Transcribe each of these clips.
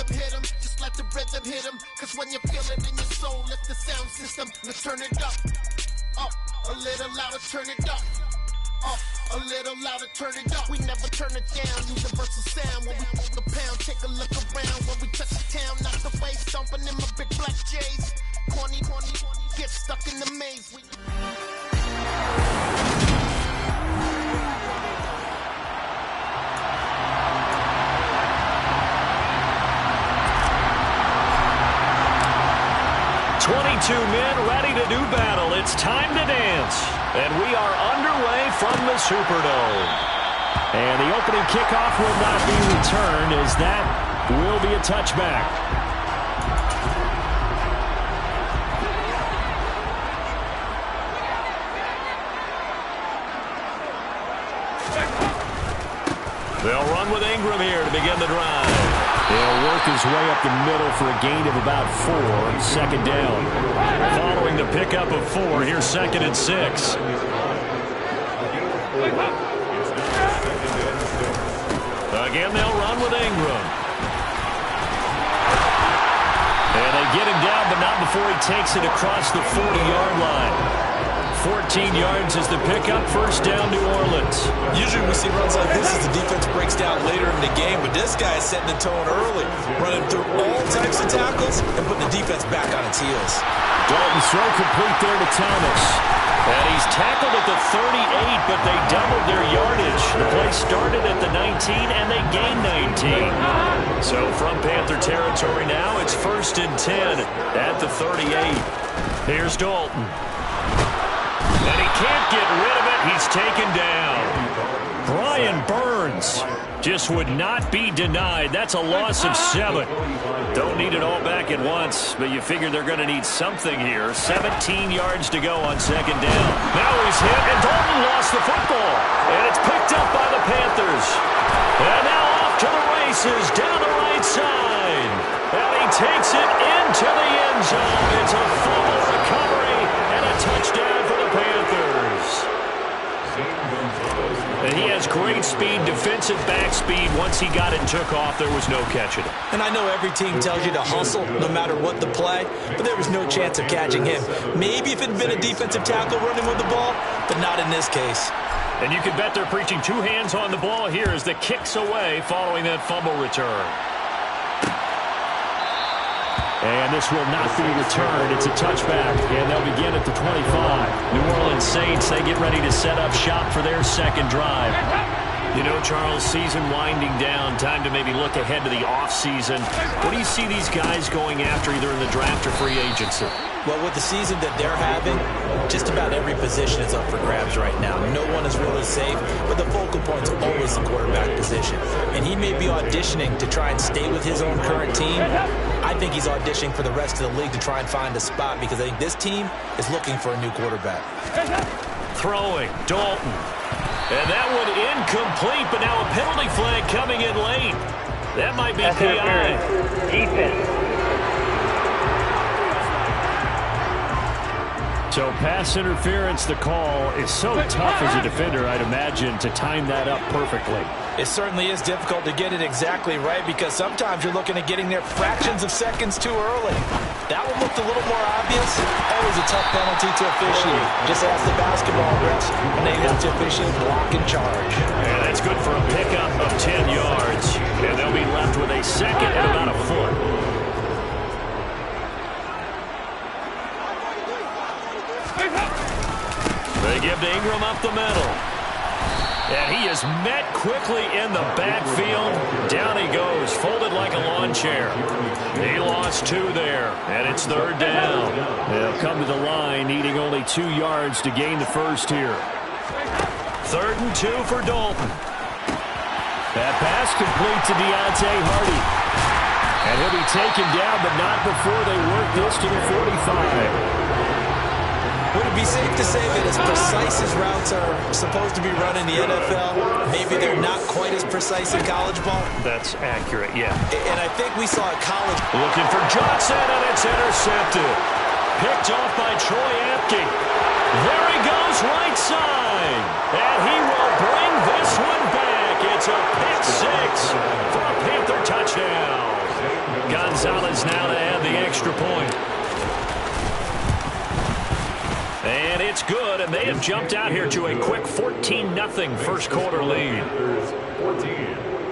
hit 'em, just let the rhythm hit 'em. Cause when you feel it in your soul, lift the sound system. Let's turn it up, a little louder, turn it up. A little louder, turn it up. We never turn it down. Universal sound when we move the pound. Take a look around when we touch the town. Knock the waves, stomping in my big black J's. Corny, get stuck in the maze. We 22 men ready to do battle. It's time to dance. And we are underway from the Superdome. And the opening kickoff will not be returned, as that will be a touchback. They'll run with Ingram here to begin the drive. He'll work his way up the middle for a gain of about 4. Second down. Following the pickup of 4, here's 2nd and 6. Again, they'll run with Ingram. And they get him down, but not before he takes it across the 40-yard line. 14 yards is the pickup. First down, New Orleans. Usually we see runs like this as the defense breaks down later in the game, but this guy is setting the tone early, running through all types of tackles and putting the defense back on its heels. Dalton's throw complete there to Thomas. And he's tackled at the 38, but they doubled their yardage. The play started at the 19, and they gained 19. So from Panther territory now, it's 1st and 10 at the 38. Here's Dalton. And he can't get rid of it. He's taken down. Brian Burns just would not be denied. That's a loss of 7. Don't need it all back at once, but you figure they're going to need something here. 17 yards to go on 2nd down. Now he's hit, and Dalton lost the football. And it's picked up by the Panthers. And now off to the races down the right side. And he takes it into the end zone. It's a fumble recovery and a touchdown for the Panthers. And he has great speed, defensive back speed. Once he got it and took off, there was no catching it. And I know every team tells you to hustle no matter what the play, but there was no chance of catching him. Maybe if it had been a defensive tackle running with the ball, but not in this case. And you can bet they're preaching 2 hands on the ball here as the kick's away following that fumble return. And this will not be returned. It's a touchback, and they'll begin at the 25. New Orleans Saints, they get ready to set up shop for their second drive. You know, Charles, season winding down, time to maybe look ahead to the offseason. What do you see these guys going after either in the draft or free agency? Well, with the season that they're having, just about every position is up for grabs right now. No one is really safe, but the focal point's always the quarterback position. And he may be auditioning to try and stay with his own current team. I think he's auditioning for the rest of the league to try and find a spot because I think this team is looking for a new quarterback. Throwing, Dalton. And that one incomplete, but now a penalty flag coming in late. That might be PI. Defense. So pass interference, the call is so tough as a defender, I'd imagine, to time that up perfectly. It certainly is difficult to get it exactly right because sometimes you're looking at getting there fractions of seconds too early. That one looked a little more obvious. Always a tough penalty to officiate. Just ask the basketball refs when they look to officiate block and charge. And that's good for a pickup of 10 yards. And they'll be left with a second and about a foot. They give to Ingram up the middle. And he is met quickly in the backfield. Down he goes, folded like a lawn chair. He lost 2 there, and it's 3rd down. They'll come to the line, needing only 2 yards to gain the first here. 3rd and 2 for Dalton. That pass complete to Deontay Hardy. And he'll be taken down, but not before they work this to the 45. Would it be safe to say that as precise as routes are supposed to be run in the NFL, maybe they're not quite as precise in college ball? That's accurate, yeah. And I think we saw at college. Looking for Johnson, and it's intercepted. Picked off by Troy Apke. There he goes, right side. And he will bring this one back. It's a pick 6 for a Panther touchdown. Gonzalez now to add the extra point. And it's good, and they have jumped out here to a quick 14-0 first quarter lead.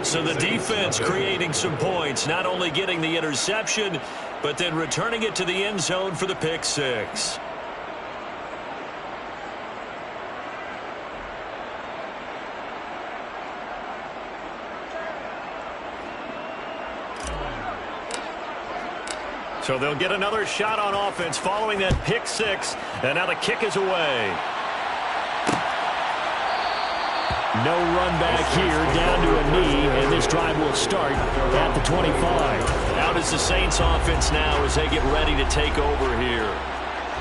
So the defense creating some points, not only getting the interception, but then returning it to the end zone for the pick six. So they'll get another shot on offense following that pick six, and now the kick is away. No run back here, down to a knee, and this drive will start at the 25. Out is the Saints offense now as they get ready to take over here.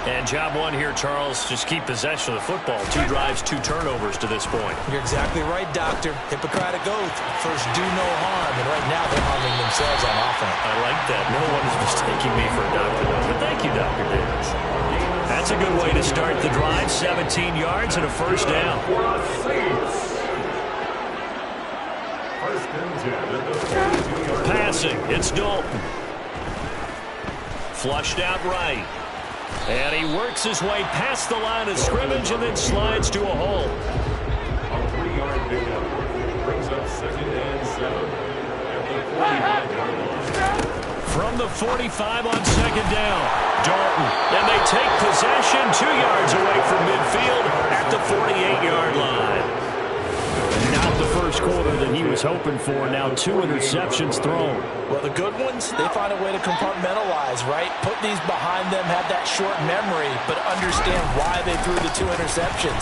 And job one here, Charles, just keep possession of the football. 2 drives, 2 turnovers to this point. You're exactly right, Doctor. Hippocratic oath. First, do no harm. And right now, they're harming themselves on offense. I like that. No one is mistaking me for a doctor, though. But thank you, Dr. Davis. That's a good way to start the drive. 17 yards and a first down. Passing. It's Dalton. Flushed out right. And he works his way past the line of scrimmage and then slides to a hole. A 3-yard pickup brings up 2nd and 7 at the 45-yard line. From the 45 on 2nd down, Dalton. And they take possession 2 yards away from midfield at the 48-yard line. Not the first quarter that he was hoping for. Now 2 interceptions thrown. Well, the good ones, they find a way to compartmentalize, right? Put these behind them, have that short memory, but understand why they threw the 2 interceptions.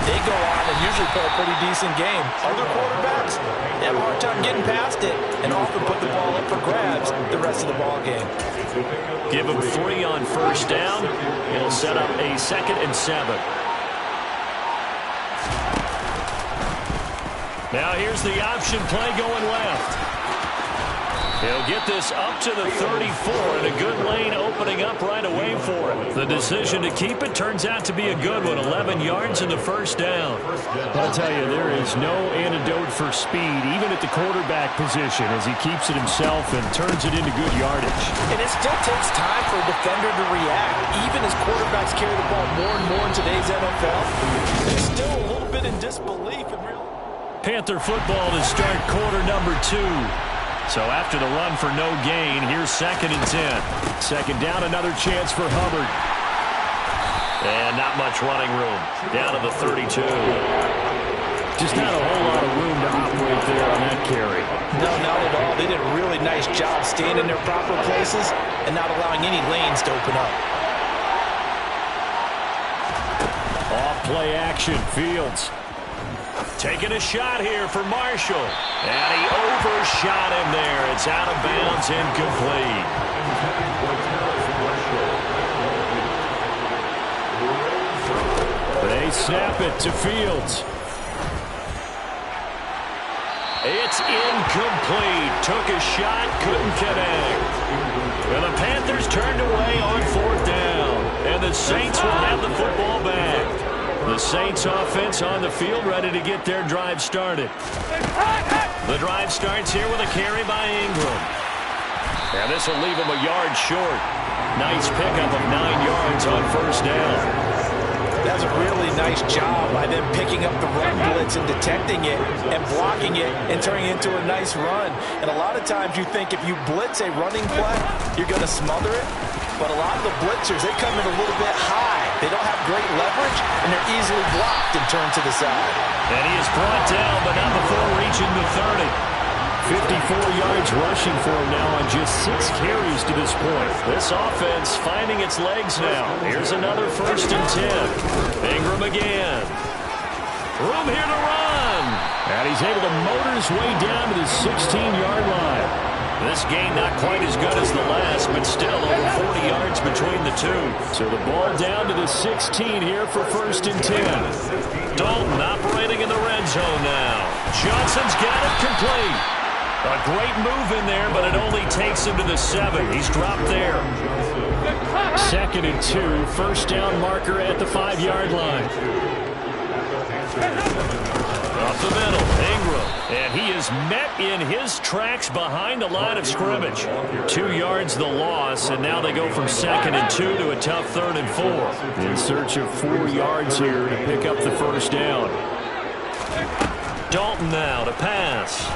They go on and usually play a pretty decent game. Other quarterbacks, they have a hard time getting past it and often put the ball up for grabs the rest of the ball game. Give him 3 on first down. It'll set up a 2nd and 7. Now here's the option play going left. He'll get this up to the 34, and a good lane opening up right away for him. The decision to keep it turns out to be a good one. 11 yards in the first down. I'll tell you, there is no antidote for speed, even at the quarterback position, as he keeps it himself and turns it into good yardage. And it still takes time for a defender to react, even as quarterbacks carry the ball more and more in today's NFL. They're still a little bit in disbelief and real. Panther football to start quarter number 2. So after the run for no gain, here's 2nd and 10. 2nd down, another chance for Hubbard. And not much running room. Down to the 32. Just not a whole lot of room to operate there on that carry. No, not at all. They did a really nice job staying in their proper places and not allowing any lanes to open up. Off play action, Fields. Taking a shot here for Marshall. And he overshot him there. It's out of bounds, incomplete. They snap it to Fields. It's incomplete. Took a shot, couldn't connect. And the Panthers turned away on 4th down. And the Saints will have the football back. The Saints offense on the field, ready to get their drive started. The drive starts here with a carry by Ingram. And this will leave him a yard short. Nice pickup of 9 yards on first down. That's a really nice job by them picking up the run blitz and detecting it and blocking it and turning it into a nice run. And a lot of times you think if you blitz a running play, you're going to smother it. But a lot of the blitzers, they come in a little bit high. They don't have great leverage, and they're easily blocked and turned to the side. And he is brought down, but not before reaching the 30. 54 yards rushing for him now on just 6 carries to this point. This offense finding its legs now. Here's another 1st and 10. Ingram again. Room here to run. And he's able to motor his way down to the 16-yard line. This game not quite as good as the last, but still over 40 yards between the two. So the ball down to the 16 here for 1st and 10. Dalton operating in the red zone now. Johnson's got it complete. A great move in there, but it only takes him to the 7. He's dropped there. 2nd and 2. 1st down marker at the 5-yard line. Up the middle, Ingram. And he is met in his tracks behind the line of scrimmage. 2 yards the loss, and now they go from 2nd and 2 to a tough 3rd and 4. In search of 4 yards here to pick up the first down. Dalton now to pass.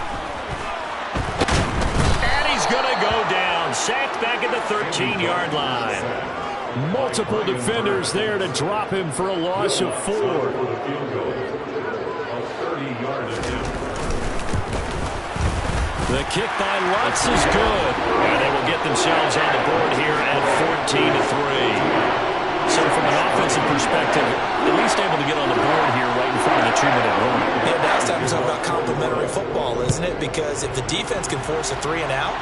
And he's going to go down. Sacked back at the 13-yard line. Multiple defenders there to drop him for a loss of 4. The kick by Lutz is good. And they will get themselves on the board here at 14-3. So from an offensive perspective, at least able to get on the board here right in front of the 2-minute run. Yeah, now it's time to talk about complementary football, isn't it? Because if the defense can force a 3-and-out,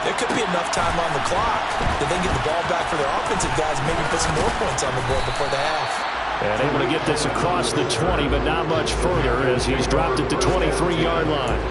there could be enough time on the clock that they get the ball back for their offensive guys and maybe put some more points on the board before the half. And able to get this across the 20, but not much further as he's dropped it to 23-yard line.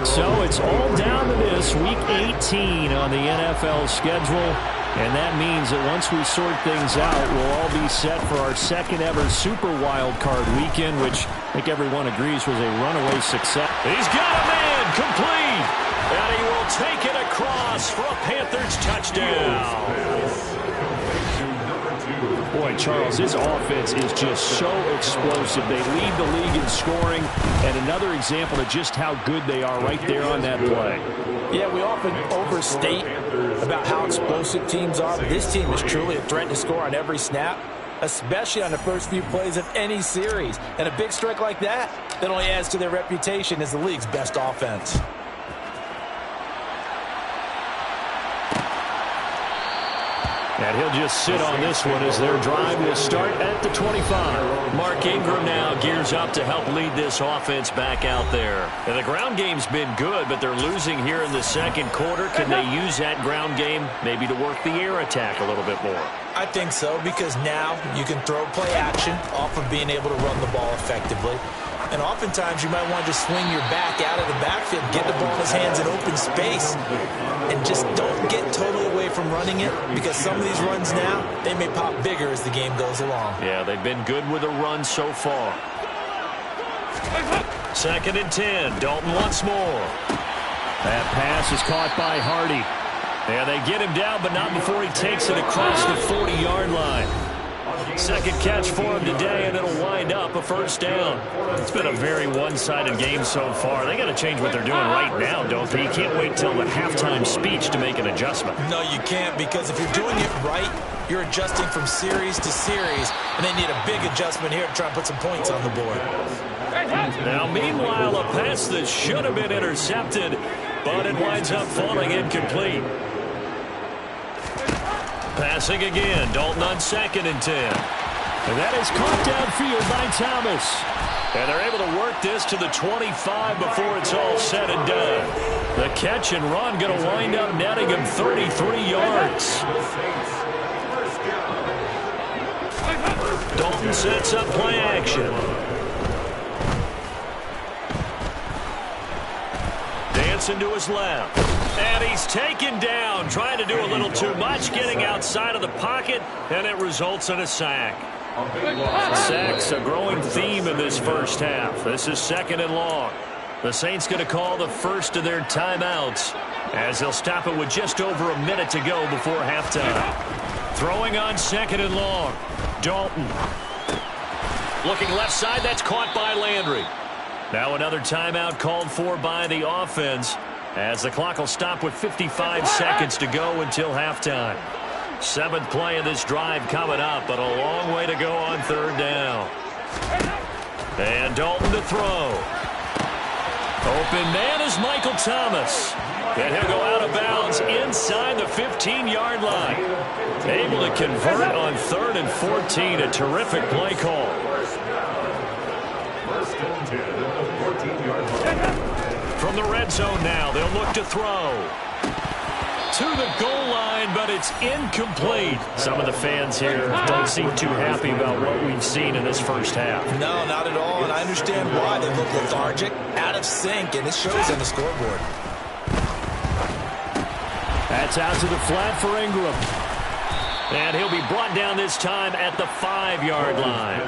So it's all down to this Week 18 on the NFL schedule. And that means that once we sort things out, we'll all be set for our second ever Super Wild Card weekend, which I think everyone agrees was a runaway success. He's got a man complete. And he will take it across for a Panthers touchdown. Boy, Charles, his offense is just so explosive. They lead the league in scoring, and another example of just how good they are right there on that play. Yeah, we often overstate about how explosive teams are, but this team is truly a threat to score on every snap, especially on the first few plays of any series. And a big strike like that only adds to their reputation as the league's best offense. And he'll just sit on this one as their drive will start at the 25. Mark Ingram now gears up to help lead this offense back out there. And the ground game's been good, but they're losing here in the second quarter. Can they use that ground game maybe to work the air attack a little bit more? I think so, because now you can throw play action off of being able to run the ball effectively. And oftentimes you might want to just swing your back out of the backfield, get the ball in his hands in open space, and just don't get totally away from running it, because some of these runs now, they may pop bigger as the game goes along. Yeah, they've been good with a run so far. 2nd and 10. Dalton once more. That pass is caught by Hardy. And they get him down, but not before he takes it across the 40-yard line. Second catch for him today, and it'll wind up a first down. It's been a very one-sided game so far. They got to change what they're doing right now, don't they? You can't wait till the halftime speech to make an adjustment. No, you can't, because if you're doing it right, you're adjusting from series to series, and they need a big adjustment here to try and put some points on the board. Now, meanwhile, a pass that should have been intercepted, but it winds up falling incomplete. Passing again, Dalton on 2nd and 10. And that is caught downfield by Thomas. And they're able to work this to the 25 before it's all said and done. The catch and run going to wind up netting him 33 yards. Dalton sets up play action. Dancing to his left. And he's taken down, trying to do a little too much, getting outside of the pocket, and it results in a sack. Sacks, a growing theme in this first half. This is 2nd and long. The Saints going to call the first of their timeouts, as they'll stop it with just over a minute to go before halftime. Throwing on 2nd and long. Dalton. Looking left side, that's caught by Landry. Now another timeout called for by the offense, as the clock will stop with 55 seconds to go until halftime. 7th play of this drive coming up, but a long way to go on 3rd down. And Dalton to throw. Open man is Michael Thomas. And he'll go out of bounds inside the 15-yard line. Able to convert on 3rd and 14. A terrific play call. 1st and 10 at the 14-yard line. From the red zone now, they'll look to throw. To the goal line, but it's incomplete. Some of the fans here don't seem too happy about what we've seen in this first half. No, not at all, and I understand why. They look lethargic, out of sync, and it shows on the scoreboard. That's out to the flat for Ingram. And he'll be brought down this time at the 5-yard line.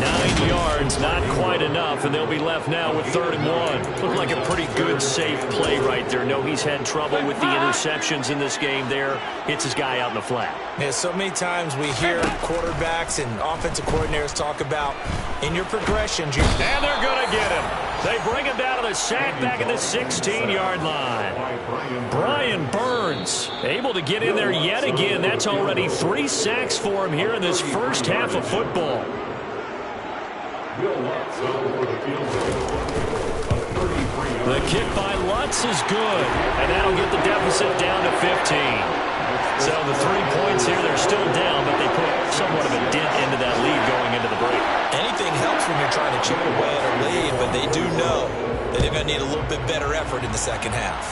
9 yards, not quite enough, and they'll be left now with 3rd and 1. Looked like a pretty good, safe play right there. No, he's had trouble with the interceptions in this game there. Hits his guy out in the flat. Yeah, so many times we hear quarterbacks and offensive coordinators talk about in your progressions. And they're going to get him. They bring him down to the sack back at the 16-yard line. Brian Burns able to get in there yet again. That's already 3 sacks for him here in this first half of football. The kick by Lutz is good, and that'll get the deficit down to 15. So the 3 points here, they're still down, but they put somewhat of a dent into that lead going into the break. Anything helps when you're trying to chip away at a lead, but they do know that they're going to need a little bit better effort in the second half.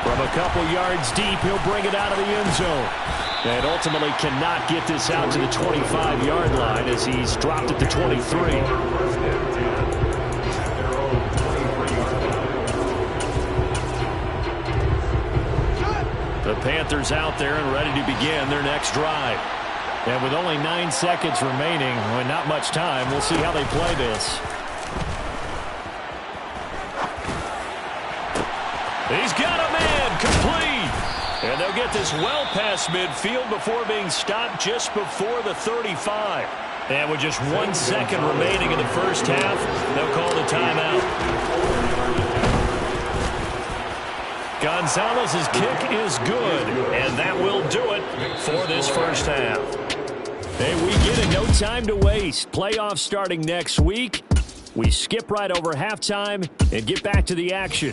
From a couple yards deep, he'll bring it out of the end zone. And ultimately cannot get this out to the 25-yard line as he's dropped at the 23. The Panthers out there and ready to begin their next drive. And with only 9 seconds remaining, and not much time, we'll see how they play this. He's got a man complete. And they'll get this well past midfield before being stopped just before the 35. And with just 1 second remaining in the first half, they'll call the timeout. Gonzalez's kick is good, and that will do it for this first half. Hey, we get it. No time to waste. Playoffs starting next week. We skip right over halftime and get back to the action.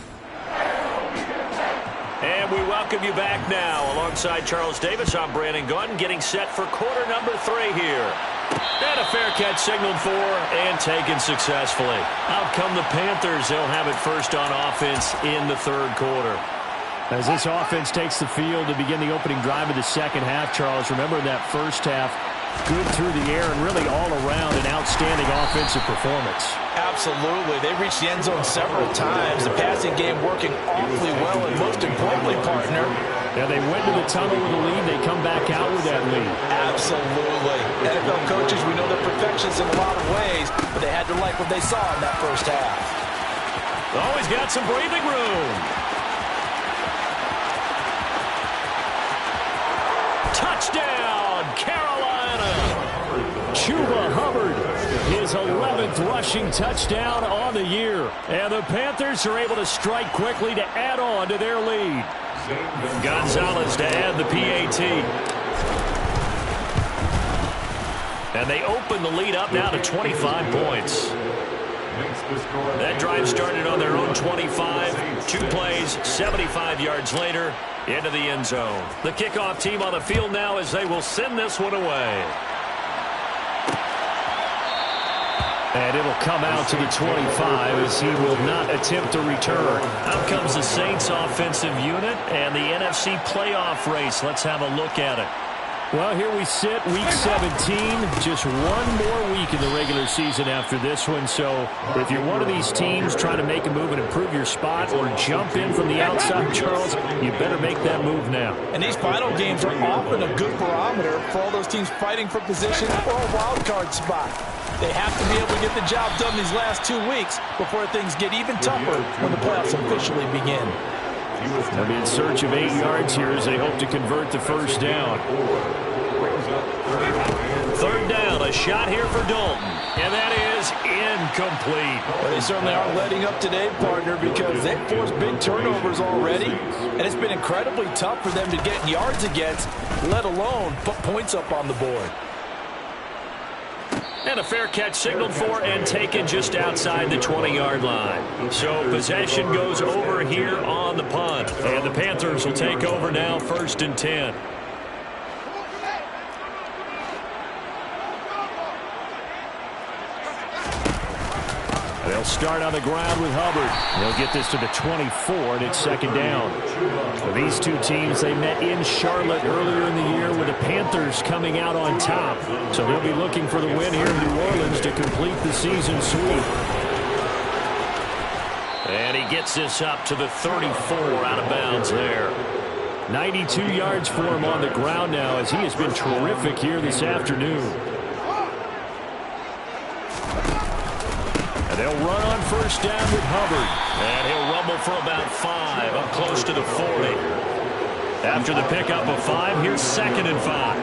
And we welcome you back now. Alongside Charles Davis, I'm Brandon Gordon, getting set for quarter number 3 here. And a fair catch signaled for and taken successfully. Out come the Panthers. They'll have it first on offense in the 3rd quarter. As this offense takes the field to begin the opening drive of the second half, Charles, remember that first half, good through the air and really all around an outstanding offensive performance. Absolutely. They reached the end zone several times. The passing game working awfully well, and most importantly, partner. Yeah, they went to the tunnel with a lead. They come back out with that lead. Absolutely. NFL coaches, we know they're perfectionists in a lot of ways, but they had to like what they saw in that first half. Always got some breathing room. Touchdown, Carolina. Chuba Hubbard, his 11th rushing touchdown on the year. And the Panthers are able to strike quickly to add on to their lead. Gonzalez to add the PAT. And they open the lead up now to 25 points. That drive started on their own 25. 2 plays, 75 yards later, into the end zone. The kickoff team on the field now as they will send this one away. And it'll come out to the 25 as he will not attempt to return. Out comes the Saints offensive unit and the NFC playoff race. Let's have a look at it. Well, here we sit, week 17, just 1 more week in the regular season after this one. So if you're one of these teams trying to make a move and improve your spot or jump in from the outside, Charles, you better make that move now. And these final games are often a good barometer for all those teams fighting for position or a wild card spot. They have to be able to get the job done these last 2 weeks before things get even tougher when the playoffs officially begin. They'll be in search of 8 yards here as they hope to convert the first down. 3rd down, a shot here for Dalton. And that is incomplete. Well, they certainly aren't letting up today, partner, because they've forced big turnovers already. And it's been incredibly tough for them to get yards against, let alone put points up on the board. And a fair catch signaled for and taken just outside the 20-yard line. So possession goes over here on the punt. And the Panthers will take over now, 1st and 10. They'll start on the ground with Hubbard. They'll get this to the 24, and it's 2nd down. For these two teams, they met in Charlotte earlier in the year with the Panthers coming out on top. So they'll be looking for the win here in New Orleans to complete the season sweep. And he gets this up to the 34 out of bounds there. 92 yards for him on the ground now, as he has been terrific here this afternoon. And they'll run on first down with Hubbard. And he'll rumble for about 5, up close to the 40. After the pickup of 5, here's 2nd and 5.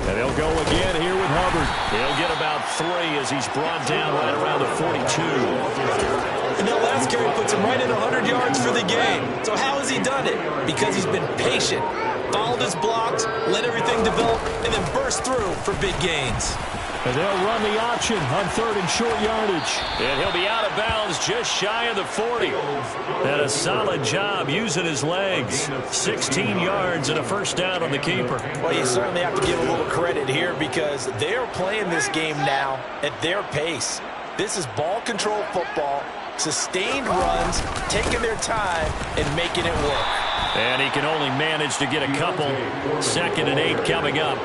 And they'll go again here with Hubbard. He'll get about 3 as he's brought down right around the 42. And that last carry puts him right at 100 yards for the game. So how has he done it? Because he's been patient, followed his blocks, let everything develop, and then burst through for big gains. And they'll run the option on 3rd and short yardage. And he'll be out of bounds just shy of the 40. And a solid job using his legs. 16 yards and a first down on the keeper. Well, you certainly have to give a little credit here because they're playing this game now at their pace. This is ball control football, sustained runs, taking their time, and making it work. And he can only manage to get a couple. 2nd and 8 coming up.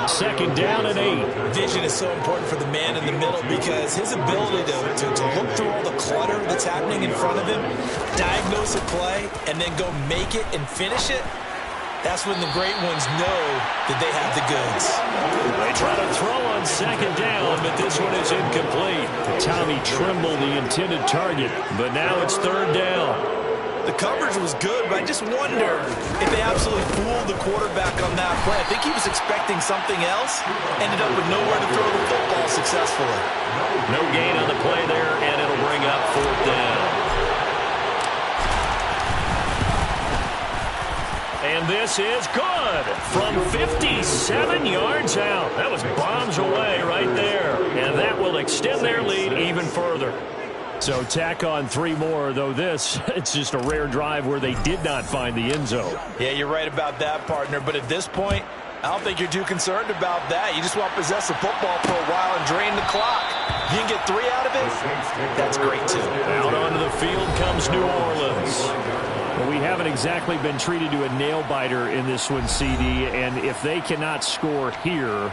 2nd down and 8. Vision is so important for the man in the middle because his ability to look through all the clutter that's happening in front of him, diagnose a play, and then go make it and finish it, that's when the great ones know that they have the goods. They try to throw on 2nd down, but this one is incomplete. Tommy Trimble, the intended target, but now it's 3rd down. The coverage was good, but I just wonder if they absolutely fooled the quarterback on that play. I think he was expecting something else, ended up with nowhere to throw the football successfully. No gain on the play there, and it'll bring up 4th down. And this is good from 57 yards out. That was bombs away right there, and that will extend their lead even further. So tack on 3 more, though this, it's just a rare drive where they did not find the end zone. Yeah, you're right about that, partner. But at this point, I don't think you're too concerned about that. You just want to possess the football for a while and drain the clock. You can get 3 out of it, that's great, too. Out onto the field comes New Orleans. Well, we haven't exactly been treated to a nail-biter in this one, CD, and if they cannot score here,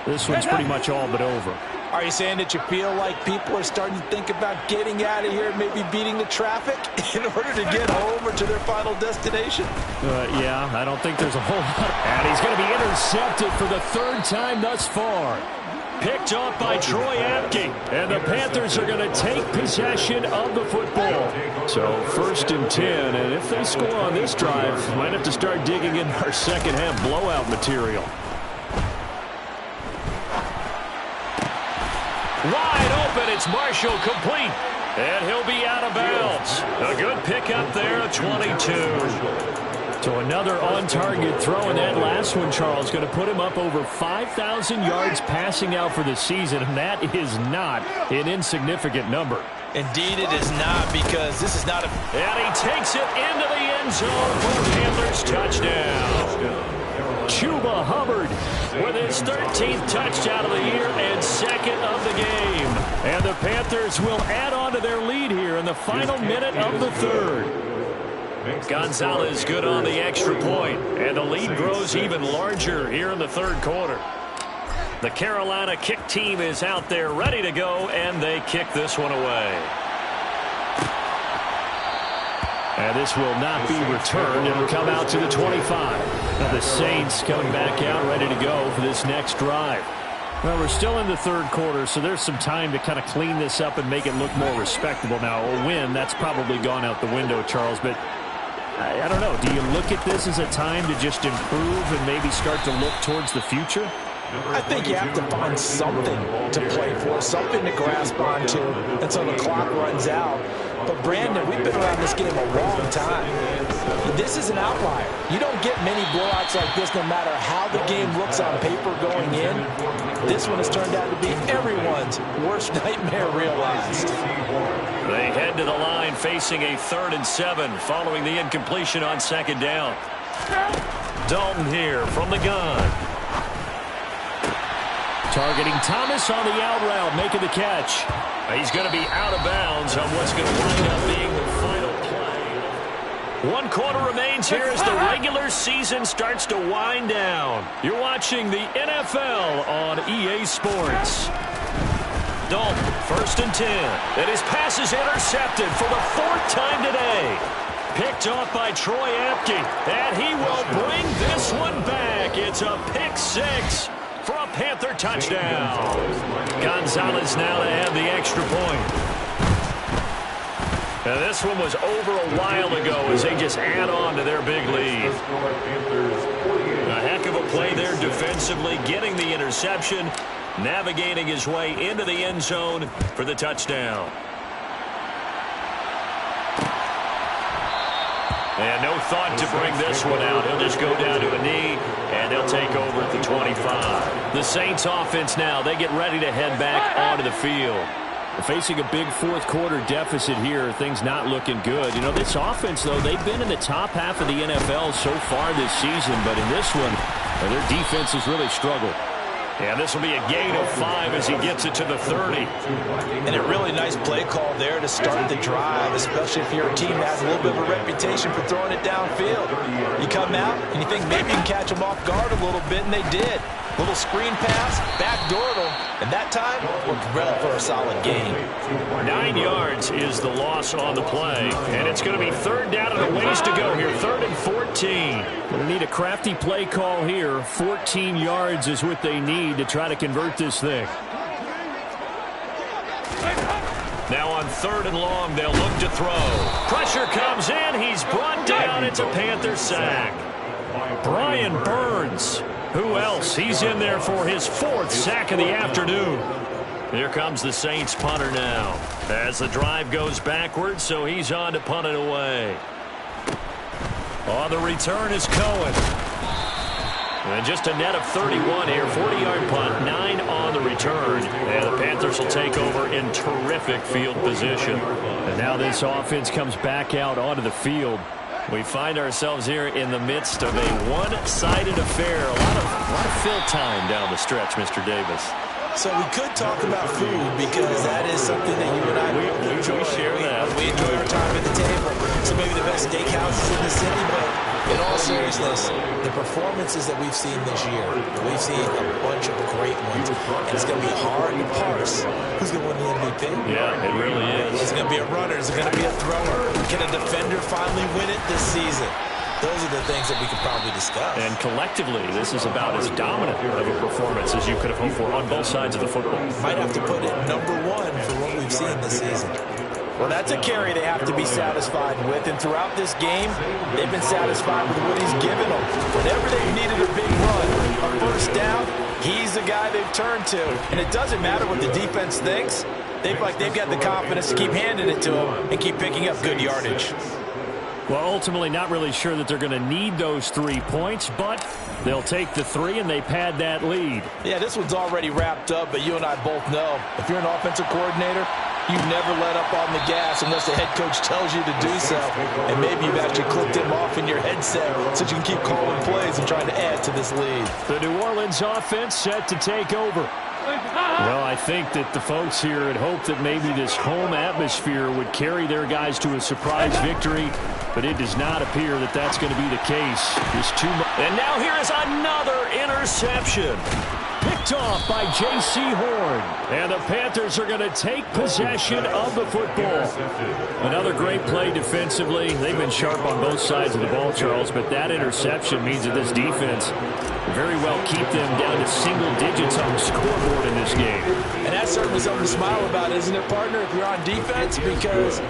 this one's pretty much all but over. Are you saying that you feel like people are starting to think about getting out of here, maybe beating the traffic in order to get home or to their final destination? Yeah, I don't think there's a whole lot. And he's going to be intercepted for the 3rd time thus far. Picked off by Troy Apke. And the Panthers are going to take possession of the football. So 1st and 10, and if they score on this drive, might have to start digging in our second half blowout material. Wide open, it's Marshall, complete, and he'll be out of bounds. A good pickup there, 22. So another on-target throw, and that last one, Charles, going to put him up over 5,000 yards passing out for the season, and that is not an insignificant number. Indeed it is not, because this is not a... And he takes it into the end zone for the Panthers touchdown. Chuba Hubbard with his 13th touchdown of the year and 2nd of the game. And the Panthers will add on to their lead here in the final minute of the 3rd. Gonzalez good on the extra point, and the lead grows even larger here in the 3rd quarter. The Carolina kick team is out there ready to go, and they kick this one away. And this will not be returned. It'll come out to the 25. Now the Saints coming back out, ready to go for this next drive. Well, we're still in the 3rd quarter, so there's some time to kind of clean this up and make it look more respectable. Now, a win, that's probably gone out the window, Charles, but I don't know. Do you look at this as a time to just improve and maybe start to look towards the future? I think you have to find something to play for, something to grasp onto until the clock runs out. But, Brandon, we've been around this game a long time. This is an outlier. You don't get many blowouts like this no matter how the game looks on paper going in. This one has turned out to be everyone's worst nightmare realized. They head to the line facing a 3rd and 7 following the incompletion on 2nd down. Dalton here from the gun. Targeting Thomas on the out route, making the catch. He's going to be out of bounds on what's going to wind up being the final play. 1 quarter remains here as the regular season starts to wind down. You're watching the NFL on EA Sports. Dalton, 1st and 10. And his pass is intercepted for the 4th time today. Picked off by Troy Apke, and he will bring this one back. It's a pick 6 for a Panther touchdown. Gonzalez now to have the extra point. And this one was over a while ago as they just add on to their big lead. A heck of a play there defensively, getting the interception, navigating his way into the end zone for the touchdown. And no thought to bring this one out. He'll just go down to a knee, and they'll take over at the 25. The Saints offense now, they get ready to head back onto the field. Facing a big fourth-quarter deficit here, things not looking good. You know, this offense, though, they've been in the top half of the NFL so far this season, but in this one, their defense has really struggled. And this will be a gain of 5 as he gets it to the 30. And a really nice play call there to start the drive, especially if you're a team that has a little bit of a reputation for throwing it downfield. You come out and you think maybe you can catch them off guard a little bit, and they did. Little screen pass, backdoored them, and that time worked well for a solid gain. 9 yards is the loss on the play, and it's going to be 3rd down and a ways to go here. 3rd and 14. They need a crafty play call here. 14 yards is what they need to try to convert this thing. Now on 3rd and long, they'll look to throw. Pressure comes in. He's brought down. It's a Panther sack. Brian Burns. Who else? He's in there for his 4th sack of the afternoon. Here comes the Saints punter now. As the drive goes backwards, so he's on to punt it away. On the return is Cohen. And just a net of 31 here. 40-yard punt, 9 on the return. And the Panthers will take over in terrific field position. And now this offense comes back out onto the field. We find ourselves here in the midst of a one-sided affair. A lot of fill time down the stretch, Mr. Davis. So we could talk about food because that is something that you and I we share that. We enjoy our time at the table. So maybe the best steakhouses in the city, but in all seriousness, the performances that we've seen this year, we've seen a bunch of great ones, and it's going to be hard to parse who's going to win the MVP. Yeah, it really is. Is it going to be a runner? Is it going to be a thrower? Can a defender finally win it this season? Those are the things that we could probably discuss. And collectively, this is about as dominant of a performance as you could have hoped for on both sides of the football. Might have to put it #1 for what we've seen this season. Well, that's a carry they have to be satisfied with. And throughout this game, they've been satisfied with what he's given them. Whenever they've needed a big run, a first down, he's the guy they've turned to. And it doesn't matter what the defense thinks. They've got the confidence to keep handing it to him and keep picking up good yardage. Well, ultimately not really sure that they're going to need those 3 points, but they'll take the 3 and they pad that lead. Yeah, this one's already wrapped up, but you and I both know if you're an offensive coordinator, you never let up on the gas unless the head coach tells you to do so. And maybe you've actually clicked him off in your headset so you can keep calling plays and trying to add to this lead. The New Orleans offense set to take over. Well, I think that the folks here had hoped that maybe this home atmosphere would carry their guys to a surprise victory, but it does not appear that that's going to be the case. Just too much. And now here is another interception. Picked off by J.C. Horn. And the Panthers are going to take possession of the football. Another great play defensively. They've been sharp on both sides of the ball, Charles, but that interception means that this defense very well keep them down to single digits on the scoreboard in this game. And that's certainly something to smile about, isn't it, partner, if you're on defense? Because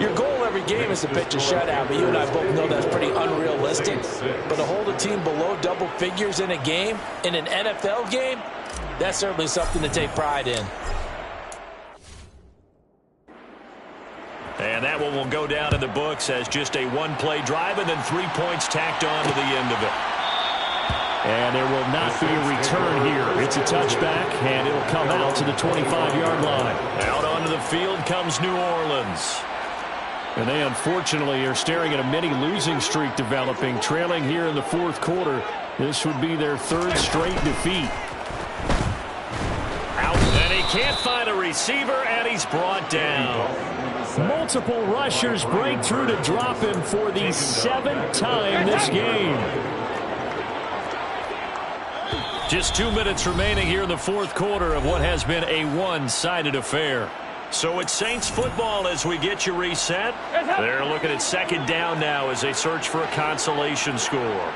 your goal every game is to pitch a shutout, but you and I both know that's pretty unrealistic. But to hold a team below double figures in a game, in an NFL game, that's certainly something to take pride in. And that one will go down in the books as just a one-play drive and then 3 points tacked on to the end of it. And there will not be a return here. It's a touchback, and it'll come out to the 25-yard line. Out onto the field comes New Orleans. And they unfortunately are staring at a mini losing streak developing, trailing here in the fourth quarter. This would be their 3rd straight defeat. Out, and he can't find a receiver, and he's brought down. Multiple rushers break through to drop him for the 7th time this game. Just 2 minutes remaining here in the fourth quarter of what has been a one-sided affair. So it's Saints football as we get you reset. They're looking at second down now as they search for a consolation score.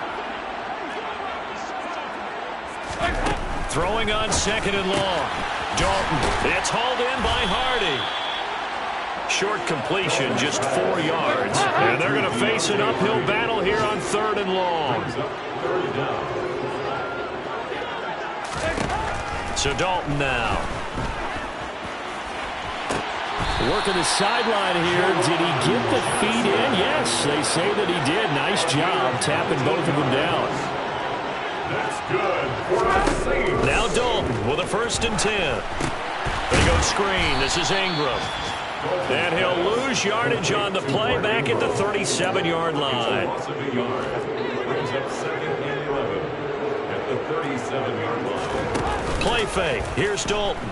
Throwing on second and long. Dalton. It's hauled in by Hardy. Short completion, just 4 yards. And they're going to face an uphill battle here on third and long. So Dalton now. Working the sideline here. Did he get the feet in? Yes, they say that he did. Nice job tapping both of them down. That's good. Now Dalton with a 1st and 10. They go screen. This is Ingram. And he'll lose yardage on the play back at the 37-yard line. Brings up 2nd and 11 at the 37-yard line. Play fake. Here's Dalton.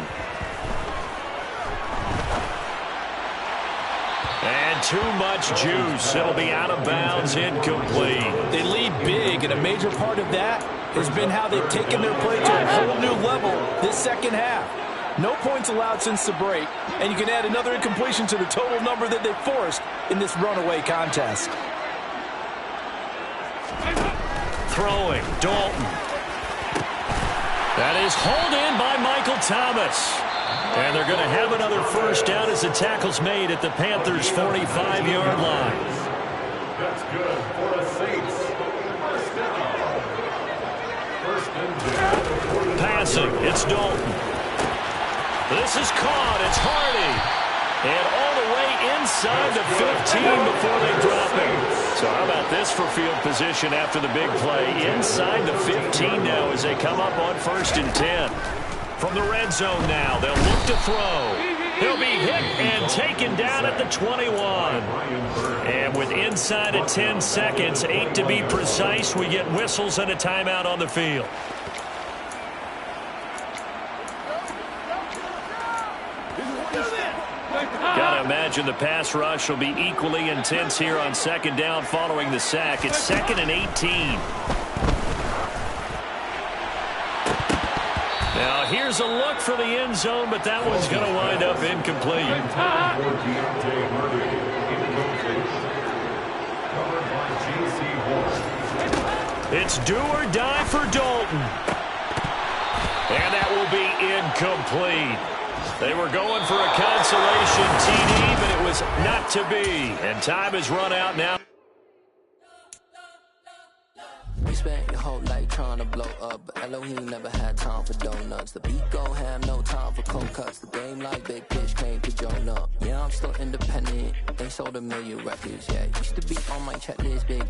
And too much juice. It'll be out of bounds, incomplete. They lead big, and a major part of that has been how they've taken their play to a whole new level this second half. No points allowed since the break, and you can add another incompletion to the total number that they forced in this runaway contest. Throwing, Dalton. That is hauled in by Michael Thomas. And they're going to have another first down as the tackle's made at the Panthers' 45-yard line. That's good for the Saints. First down. 1st and 10. Passing, it's Dalton. This is caught. It's Hardy. And all the way inside the 15 before they drop him. So how about this for field position after the big play? Inside the 15 now as they come up on 1st and 10. From the red zone now, they'll look to throw. He'll be hit and taken down at the 21. And with inside of 10 seconds, 8 to be precise, we get whistles and a timeout on the field. Gotta imagine the pass rush will be equally intense here on second down following the sack. It's 2nd and 18. Now here's a look for the end zone, but that one's going to wind up incomplete. It's do or die for Dalton. And that will be incomplete. They were going for a consolation TD, but it was not to be. And time has run out now. We spent your whole life trying to blow up, but Elohim never had time for donuts. The beat gon' have no time for cold cuts. The game like Big Pitch came to join up. Yeah, I'm still independent. They sold 1 million records, yeah. Used to be on my checklist, big